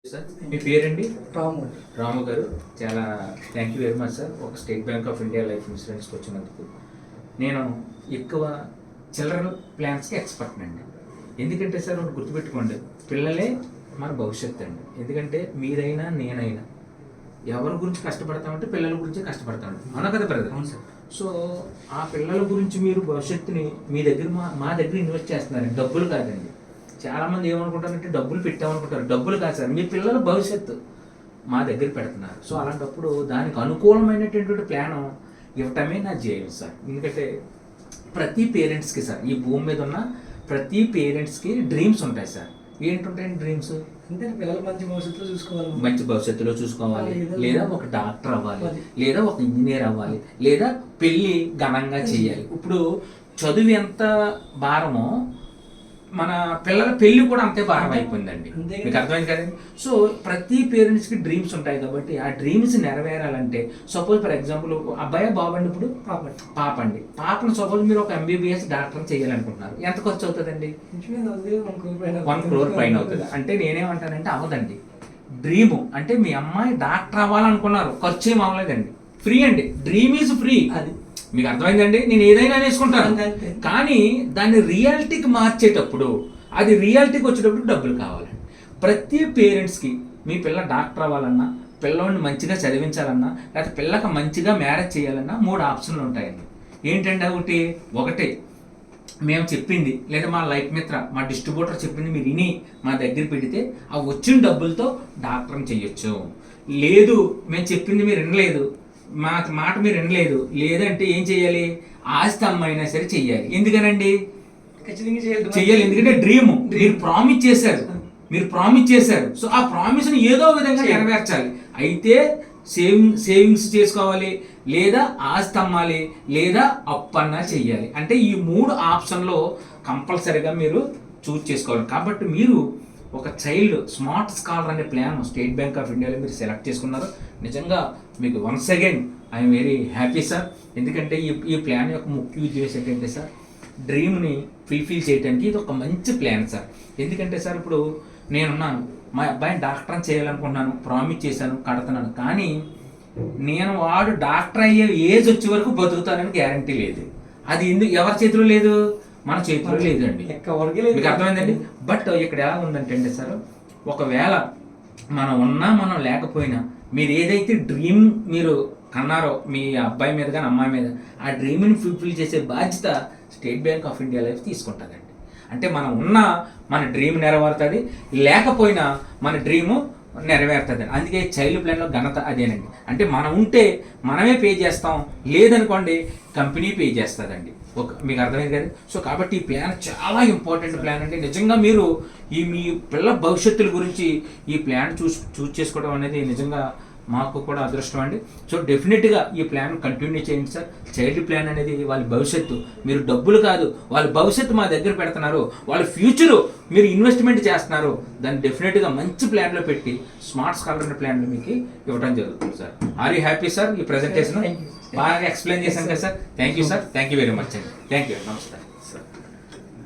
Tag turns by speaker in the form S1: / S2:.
S1: Sir మీ పేరండి?
S2: రాము.
S1: రాము గారు, చాలా thank you very much sir ఒక State Bank of India life ఇన్సూరెన్స్కి వచ్చినందుకు. నేను ఎక్కువ చిల్డ్రన్ ప్లాన్స్కి ఎక్స్పర్ట్ అండి. ఎందుకంటే సార్ ఒకటి గుర్తుపెట్టుకోండి, పిల్లలే మన భవిష్యత్తు అండి. ఎందుకంటే మీరైనా నేనైనా ఎవరి గురించి కష్టపడతామంటే పిల్లల గురించి కష్టపడతామండి, అవునా కదా బ్రదర్?
S2: అవును సార్.
S1: సో ఆ పిల్లల గురించి మీరు భవిష్యత్తుని మీ దగ్గర మా దగ్గర ఇన్వెస్ట్ చేస్తున్నారండి, డబ్బులు కాదండి. చాలామంది ఏమనుకుంటారంటే డబ్బులు పెట్టామనుకుంటారు, డబ్బులు కాదు సార్, మీ పిల్లల భవిష్యత్తు మా దగ్గర పెడుతున్నారు. సో అలాంటప్పుడు దానికి అనుకూలమైనటువంటి ప్లాన్ ఇవ్వటమే నా ధ్యేయం సార్. ఎందుకంటే ప్రతి పేరెంట్స్కి సార్, ఈ భూమి మీద ఉన్న ప్రతి పేరెంట్స్కి డ్రీమ్స్ ఉంటాయి సార్. ఏంటుంటాయండి డ్రీమ్స్?
S2: అంటే పిల్లలు మంచి భవిష్యత్తులో చూసుకోవాలి,
S1: మంచి భవిష్యత్తులో చూసుకోవాలి, లేదా ఒక డాక్టర్ అవ్వాలి, లేదా ఒక ఇంజనీర్ అవ్వాలి, లేదా పెళ్ళి ఘనంగా చేయాలి. ఇప్పుడు చదువు ఎంత భారమో మన పిల్లల పెళ్లి కూడా అంతే భారం అయిపోయిందండి. మీకు అర్థమైంది కదండి? సో ప్రతి పేరెంట్స్కి డ్రీమ్స్ ఉంటాయి కాబట్టి ఆ డ్రీమ్స్ నెరవేరాలంటే, సపోజ్ ఫర్ ఎగ్జాంపుల్ అబ్బాయి బాబండి, ఇప్పుడు పాప అండి, పాపను సపోజ్ మీరు ఒక MBBS డాక్టర్ చేయాలనుకుంటున్నారు, ఎంత ఖర్చు అవుతుందండి? 1 crore పైన అవుతుంది. అంటే నేనేమంటానంటే అవదండి. డ్రీము అంటే మీ అమ్మాయి డాక్టర్ అవ్వాలనుకున్నారు, ఖర్చు ఏం అవ్వలేదండి, ఫ్రీ అండి. Dream is free. అది మీకు అర్థమైందండి? నేను ఏదైనా నేర్చుకుంటాను, కానీ దాన్ని రియాలిటీకి మార్చేటప్పుడు, అది రియాలిటీకి వచ్చేటప్పుడు డబ్బులు కావాలండి. ప్రతి పేరెంట్స్కి మీ పిల్ల డాక్టర్ అవ్వాలన్నా, పిల్లోడిని మంచిగా చదివించాలన్నా, లేకపోతే పిల్లకి మంచిగా మ్యారేజ్ చేయాలన్నా 3 ఆప్షన్లు ఉంటాయండి. ఏంటంటే ఒకటి మేము చెప్పింది, లేదా మా లైఫ్ మిత్ర, మా డిస్ట్రిబ్యూటర్ చెప్పింది మీరు విని మా దగ్గర పెడితే ఆ వచ్చిన డబ్బులతో డాక్టర్ని చేయొచ్చు. లేదు మేము చెప్పింది మీరు వినలేదు, మా మాట మీరు వినలేదు, లేదంటే ఏం చేయాలి? ఆస్తి అమ్మైనా సరే చెయ్యాలి. ఎందుకనండి చెయ్యాలి? ఎందుకంటే డ్రీమ్ మీరు ప్రామిస్ చేశారు. సో ఆ ప్రామిస్ని ఏదో విధంగా నెరవేర్చాలి. అయితే సేవింగ్స్ చేసుకోవాలి, లేదా ఆస్తి అమ్మాలి, లేదా అప్పన్నా చెయ్యాలి. అంటే ఈ 3 ఆప్షన్లో కంపల్సరీగా మీరు చూస్ చేసుకోవాలి. కాబట్టి మీరు ఒక చైల్డ్ స్మార్ట్ స్కాలర్ అనే ప్లాన్ స్టేట్ బ్యాంక్ ఆఫ్ ఇండియాలో మీరు సెలెక్ట్ చేసుకున్నారు. నిజంగా మీకు once again I'm very happy sir. ఎందుకంటే ఈ ప్లాన్ యొక్క ముఖ్య ఉద్దేశం ఏంటంటే సార్, డ్రీమ్ని ఫుల్ఫిల్ చేయడానికి ఇది ఒక మంచి ప్లాన్ సార్. ఎందుకంటే సార్ ఇప్పుడు నేనున్నాను, మా అబ్బాయిని డాక్టర్ చేయాలనుకుంటున్నాను, ప్రామిస్ చేశాను, కడుతున్నాను, కానీ నేను వాడు డాక్టర్ అయ్యే ఏజ్ వచ్చే వరకు బతుకుతానని గ్యారంటీ లేదు. అది ఎవరి చేతిలో లేదు? మన చేతిలో లేదండి. మీకు అర్థమైందండి? బట్ ఇక్కడ ఎలా ఉందంటే సార్, ఒకవేళ మనం ఉన్నా మనం లేకపోయినా మీరు ఏదైతే డ్రీమ్ మీరు కన్నారో మీ అబ్బాయి మీద కానీ అమ్మాయి మీద, ఆ డ్రీమ్ని ఫుల్ఫిల్ చేసే బాధ్యత State Bank of India life తీసుకుంటుందండి. అంటే మనం ఉన్నా మన డ్రీమ్ నెరవేరుతుంది, లేకపోయినా మన డ్రీము నెరవేరుతుంది. అందుకే చైల్డ్ ప్లాన్లో ఘనత అదేనండి. అంటే మనం ఉంటే మనమే పే చేస్తాం, లేదనుకోండి కంపెనీ పే చేస్తుందండి. మీకు అర్థమైంది కదా? సో కాబట్టి ఈ ప్లాన్ చాలా ఇంపార్టెంట్ ప్లాన్ అండి. నిజంగా మీరు మీ పిల్లల భవిష్యత్తుల గురించి ఈ ప్లాన్ చూస్ చేసుకోవడం అనేది నిజంగా మాకు కూడా అదృష్టం అండి. సో డెఫినెట్గా ఈ ప్లాన్ కంటిన్యూ చేయండి సార్. చైల్డ్ ప్లాన్ అనేది వాళ్ళ భవిష్యత్తు, మీరు డబ్బులు కాదు, వాళ్ళ భవిష్యత్తు మా దగ్గర పెడుతున్నారు, వాళ్ళ ఫ్యూచరు మీరు ఇన్వెస్ట్మెంట్ చేస్తున్నారు. దాన్ని డెఫినెట్గా మంచి ప్లాన్లో పెట్టి స్మార్ట్ స్కాలర్ ప్లాన్లో మీకు ఇవ్వడం జరుగుతుంది sir. Are you happy sir? ఈ ప్రెజెంటేషన్ బాగా ఎక్స్ప్లెయిన్ చేశాను కదా sir. Thank you sir, thank you very much అండి. థ్యాంక్ యూ, నమస్కారం.